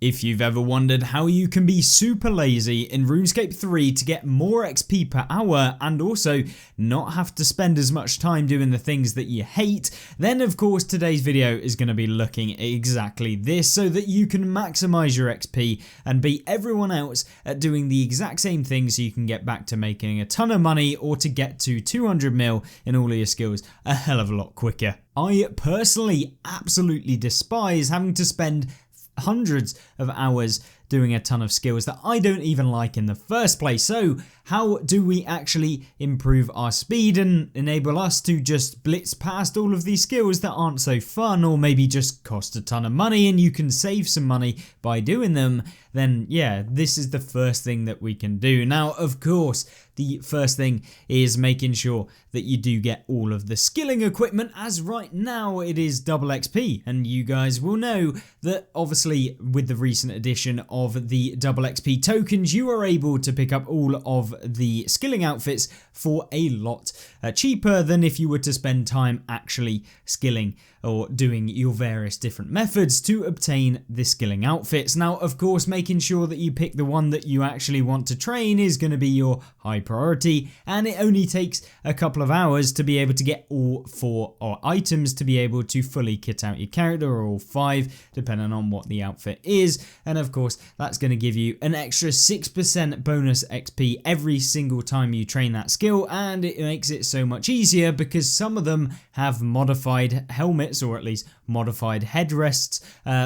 If you've ever wondered how you can be super lazy in RuneScape 3 to get more XP per hour and also not have to spend as much time doing the things that you hate, then of course today's video is going to be looking at exactly this so that you can maximize your XP and beat everyone else at doing the exact same thing so you can get back to making a ton of money or to get to 200 mil in all of your skills a hell of a lot quicker. I personally absolutely despise having to spend hundreds of hours doing a ton of skills that I don't even like in the first place. So how do we actually improve our speed and enable us to just blitz past all of these skills that aren't so fun or maybe just cost a ton of money and you can save some money by doing them? Then yeah, this is the first thing that we can do. Now, of course, the first thing is making sure that you do get all of the skilling equipment, as right now it is double XP, and you guys will know that obviously with the recent addition of the double XP tokens, you are able to pick up all of the skilling outfits for a lot cheaper than if you were to spend time actually skilling or doing your various different methods to obtain the skilling outfits. Now, of course, making sure that you pick the one that you actually want to train is going to be your high priority, and it only takes a couple of hours to be able to get all 4 items to be able to fully kit out your character, or all 5 depending on what the outfit is. And of course, that's going to give you an extra 6% bonus XP every single time you train that skill, and it makes it so much easier because some of them have modified helmets, or at least modified headrests,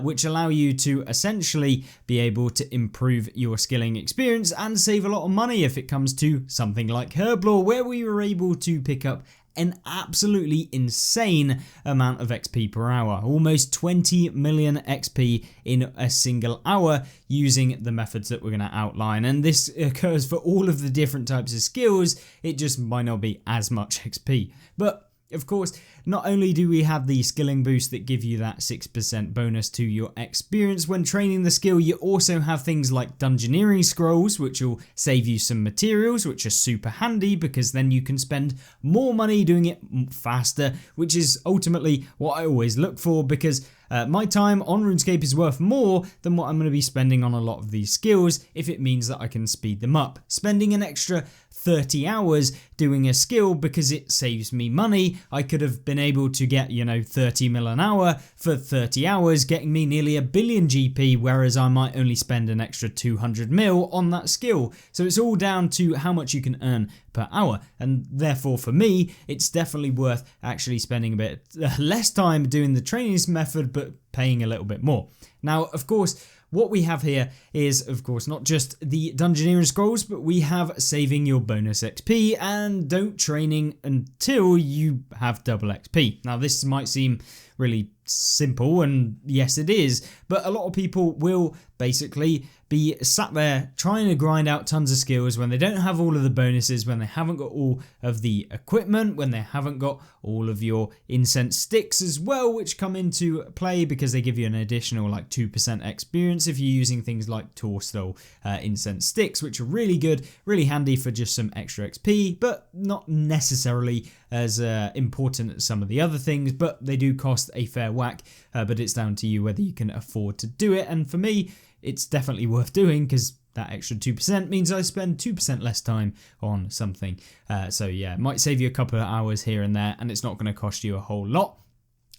which allow you to essentially be able to improve your skilling experience and save a lot of money if it comes to something like Herblore, where we were able to pick up an absolutely insane amount of XP per hour, almost 20 million XP in a single hour using the methods that we're going to outline. And this occurs for all of the different types of skills, it just might not be as much XP. But of course, not only do we have the skilling boost that give you that 6% bonus to your experience when training the skill, you also have things like dungeoneering scrolls, which will save you some materials, which are super handy because then you can spend more money doing it faster, which is ultimately what I always look for, because my time on RuneScape is worth more than what I'm going to be spending on a lot of these skills if it means that I can speed them up. Spending an extra 30 hours doing a skill because it saves me money, I could have been able to get, 30 mil an hour for 30 hours, getting me nearly a billion GP, whereas I might only spend an extra 200 mil on that skill. So it's all down to how much you can earn per hour, and therefore for me it's definitely worth actually spending a bit less time doing the training method but paying a little bit more. Now, of course, what we have here is, of course, not just the dungeoneering scrolls, but we have saving your bonus XP and don't training until you have double XP. Now, this might seem really simple, and yes it is, but a lot of people will basically be sat there trying to grind out tons of skills when they don't have all of the bonuses, when they haven't got all of the equipment, when they haven't got all of your incense sticks as well, which come into play because they give you an additional like 2% experience if you're using things like Torstol incense sticks, which are really good, really handy for just some extra XP, but not necessarily as important as some of the other things, but they do cost a fair whack, but it's down to you whether you can afford to do it. And for me, it's definitely worth doing because that extra 2% means I spend 2% less time on something. So yeah, it might save you a couple of hours here and there, and it's not going to cost you a whole lot.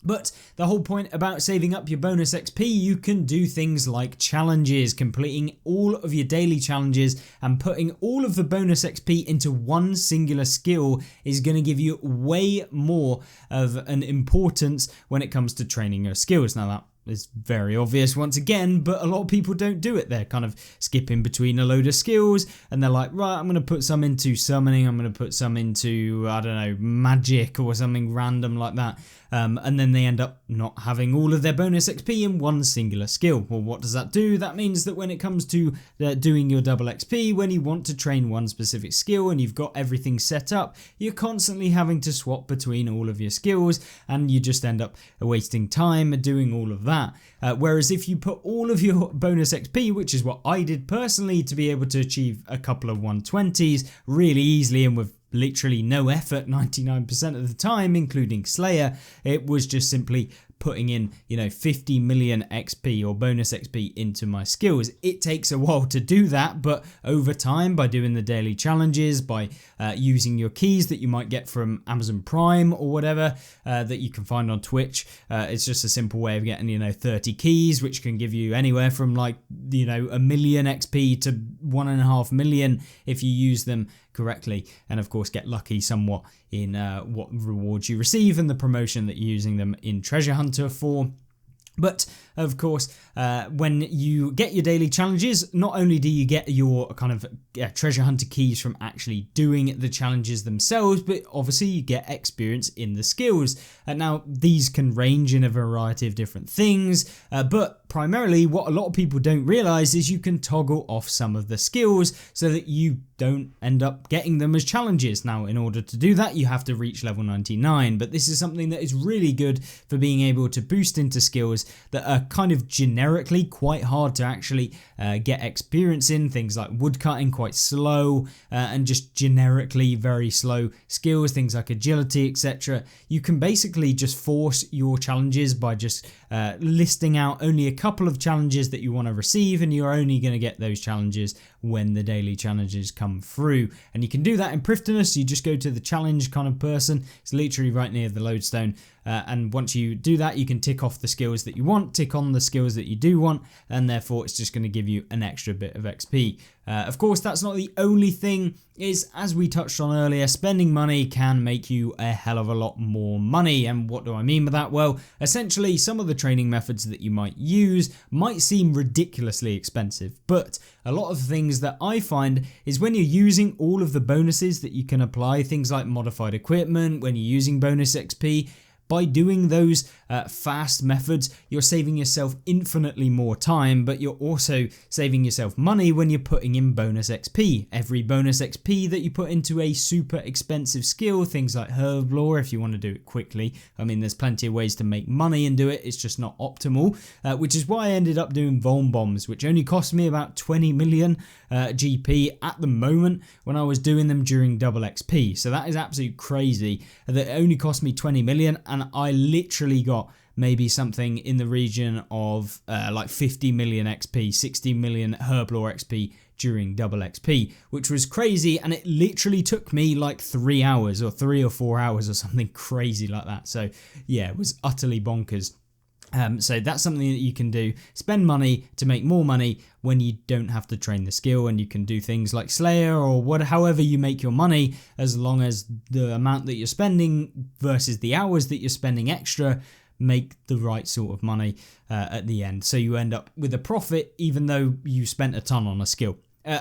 But the whole point about saving up your bonus XP, you can do things like challenges, completing all of your daily challenges and putting all of the bonus XP into one singular skill is going to give you way more of an importance when it comes to training your skills. Now that is very obvious once again, but a lot of people don't do it. They're kind of skipping between a load of skills and they're like, right, I'm going to put some into summoning, I'm going to put some into, I don't know, magic or something random like that. And then they end up not having all of their bonus XP in one singular skill. Well, what does that do? That means that when it comes to doing your double XP, when you want to train one specific skill and you've got everything set up, you're constantly having to swap between all of your skills and you just end up wasting time doing all of that. Whereas if you put all of your bonus XP, which is what I did personally to be able to achieve a couple of 120s really easily and with literally no effort 99% of the time, including Slayer, it was just simply putting in, 50 million XP or bonus XP into my skills. It takes a while to do that, but over time, by doing the daily challenges, by using your keys that you might get from Amazon Prime or whatever that you can find on Twitch, it's just a simple way of getting, 30 keys, which can give you anywhere from like, a million XP to 1.5 million if you use them correctly, and of course get lucky somewhat in what rewards you receive and the promotion that you're using them in Treasure Hunter for. But of course, when you get your daily challenges, not only do you get your kind of treasure hunter keys from actually doing the challenges themselves, but obviously you get experience in the skills. And now these can range in a variety of different things, but primarily what a lot of people don't realize is you can toggle off some of the skills so that you don't end up getting them as challenges. Now, in order to do that, you have to reach level 99, but this is something that is really good for being able to boost into skills that are kind of generically quite hard to actually get experience in. Things like woodcutting, quite slow, and just generically very slow skills, things like agility, etc. You can basically just force your challenges by just listing out only a couple of challenges that you want to receive, and you're only going to get those challenges when the daily challenges come through. And you can do that in Prifddinas. You just go to the challenge kind of person. It's literally right near the lodestone. And once you do that, you can tick off the skills that you want, tick on the skills that you do want, and therefore it's just going to give you an extra bit of XP. Of course, that's not the only thing. Is, as we touched on earlier, spending money can make you a hell of a lot more money. And what do I mean by that? Well, essentially, some of the training methods that you might use might seem ridiculously expensive, but a lot of the things that I find is when you're using all of the bonuses that you can apply, things like modified equipment, when you're using bonus XP, by doing those fast methods, you're saving yourself infinitely more time, but you're also saving yourself money when you're putting in bonus XP. Every bonus XP that you put into a super expensive skill, things like herb lore, if you want to do it quickly. I mean, there's plenty of ways to make money and do it. It's just not optimal, which is why I ended up doing Vuln Bombs, which only cost me about 20 million GP at the moment when I was doing them during double XP. So that is absolutely crazy that it only cost me 20 million, and I literally got maybe something in the region of like 50 million XP, 60 million herb lore XP during double XP, which was crazy, and it literally took me like 3 hours or 3 or 4 hours or something crazy like that. So yeah, it was utterly bonkers. So that's something that you can do. Spend money to make more money when you don't have to train the skill, and you can do things like Slayer or however you make your money, as long as the amount that you're spending versus the hours that you're spending extra make the right sort of money at the end. So you end up with a profit even though you spent a ton on a skill.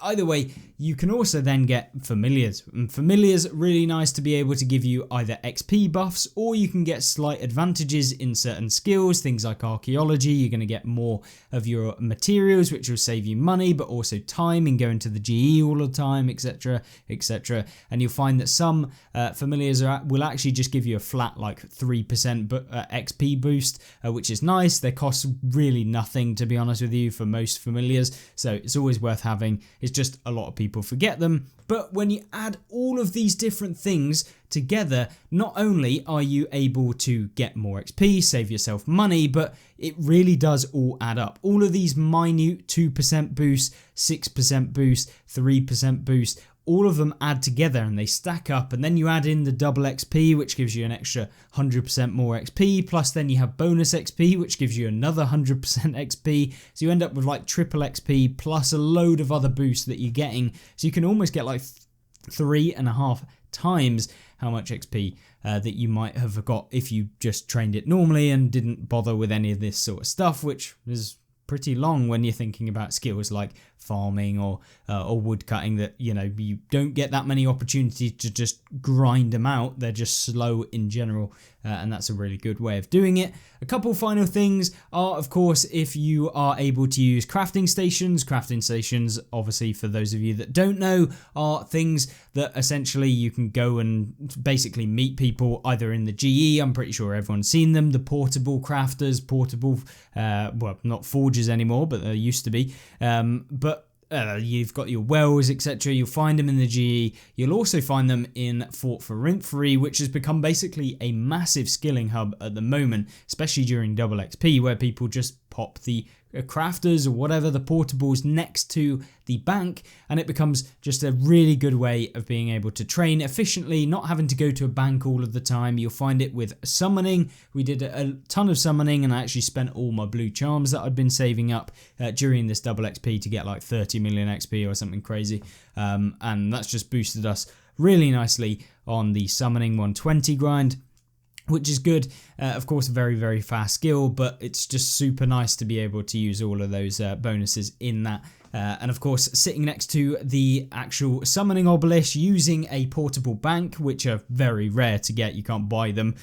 Either way, you can also then get familiars, and familiars are really nice to be able to give you either XP buffs, or you can get slight advantages in certain skills, things like archaeology. You're going to get more of your materials, which will save you money, but also time in going to the GE all the time, etc, etc. And you'll find that some familiars will actually just give you a flat like 3% XP boost, which is nice. They cost really nothing, to be honest with you, for most familiars, so it's always worth having. It's just a lot of people forget them. But when you add all of these different things together, not only are you able to get more XP, save yourself money, but it really does all add up. All of these minute 2% boost, 6% boost, 3% boost, all of them add together and they stack up, and then you add in the double XP, which gives you an extra 100% more XP, plus then you have bonus XP, which gives you another 100% XP, so you end up with like triple XP plus a load of other boosts that you're getting, so you can almost get like 3.5 times how much XP that you might have got if you just trained it normally and didn't bother with any of this sort of stuff, which is pretty long when you're thinking about skills like farming or woodcutting, that you don't get that many opportunities to just grind them out. They're just slow in general, and that's a really good way of doing it. A couple final things are, of course, if you are able to use crafting stations. Crafting stations, obviously, for those of you that don't know, are things that essentially you can go and basically meet people either in the GE. I'm pretty sure everyone's seen them, the portable crafters, well, not forges anymore, but they used to be, but you've got your wells, etc. You'll find them in the GE. You'll also find them in Fort Forintry, which has become basically a massive skilling hub at the moment, especially during double XP, where people just pop the crafters or whatever, the portables next to the bank, and it becomes just a really good way of being able to train efficiently, not having to go to a bank all of the time. You'll find it with summoning. We did a ton of summoning, and I actually spent all my blue charms that I'd been saving up during this double XP to get like 30 million XP or something crazy, and that's just boosted us really nicely on the summoning 120 grind, which is good. Of course, a very, very fast skill, but it's just super nice to be able to use all of those bonuses in that. And of course, sitting next to the actual summoning obelisk using a portable bank, which are very rare to get. You can't buy them.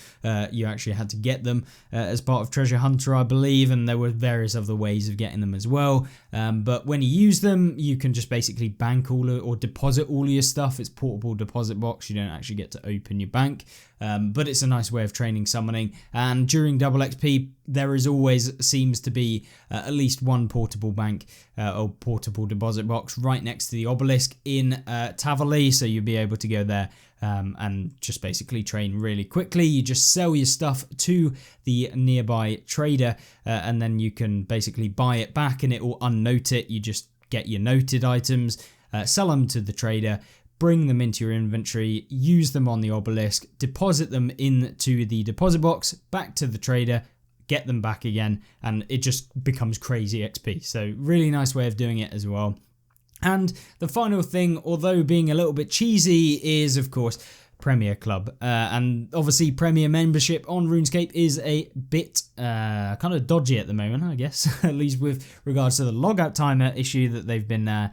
You actually had to get them as part of Treasure Hunter, I believe, and there were various other ways of getting them as well. But when you use them, you can just basically bank or deposit all of your stuff. It's portable deposit box. You don't actually get to open your bank. But it's a nice way of training summoning. And during double XP, there is always seems to be at least one portable bank or portable deposit box right next to the obelisk in Tavali, so you'll be able to go there and just basically train really quickly. You just sell your stuff to the nearby trader, and then you can basically buy it back and it will unnote it. You just get your noted items, sell them to the trader, bring them into your inventory, use them on the obelisk, deposit them into the deposit box, back to the trader, get them back again, and it just becomes crazy XP. So really nice way of doing it as well. And the final thing, although being a little bit cheesy, is of course Premier Club. And obviously Premier membership on RuneScape is a bit kind of dodgy at the moment, I guess, at least with regards to the logout timer issue that they've been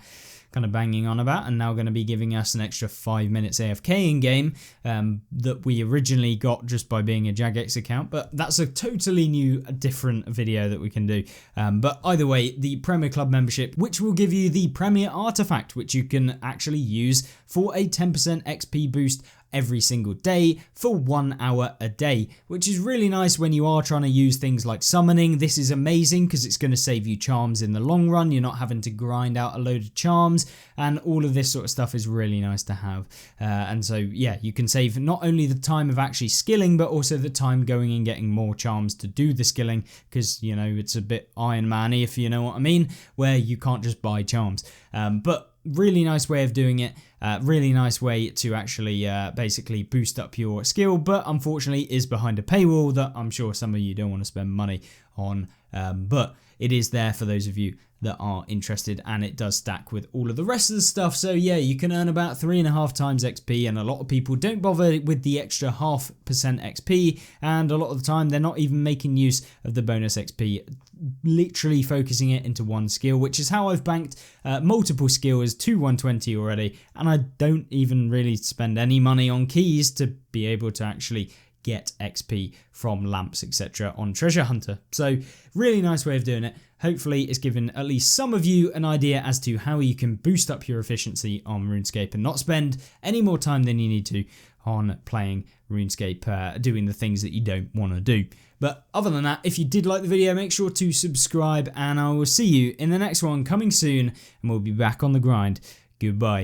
kind of banging on about, and now going to be giving us an extra 5 minutes AFK in game that we originally got just by being a Jagex account, but that's a totally new, different video that we can do. But either way, the Premier Club membership, which will give you the Premier Artifact, which you can actually use for a 10% XP boost every single day for 1 hour a day, which is really nice when you are trying to use things like summoning. This is amazing because it's going to save you charms in the long run. You're not having to grind out a load of charms, and all of this sort of stuff is really nice to have. And so yeah, you can save not only the time of actually skilling, but also the time going and getting more charms to do the skilling, because you know it's a bit Iron Man-y, if you know what I mean, where you can't just buy charms. But really nice way of doing it. Really nice way to actually basically boost up your skill, but unfortunately is behind a paywall that I'm sure some of you don't want to spend money on, but it is there for those of you that are interested, and it does stack with all of the rest of the stuff. So yeah, you can earn about 3.5 times XP, and a lot of people don't bother with the extra 0.5% XP, and a lot of the time they're not even making use of the bonus XP, literally focusing it into one skill, which is how I've banked multiple skills to 120 already, and I don't even really spend any money on keys to be able to actually get XP from lamps, etc. on Treasure Hunter. So really nice way of doing it. Hopefully it's given at least some of you an idea as to how you can boost up your efficiency on RuneScape and not spend any more time than you need to on playing RuneScape, doing the things that you don't want to do. But other than that, if you did like the video, make sure to subscribe, and I will see you in the next one coming soon, and we'll be back on the grind. Goodbye.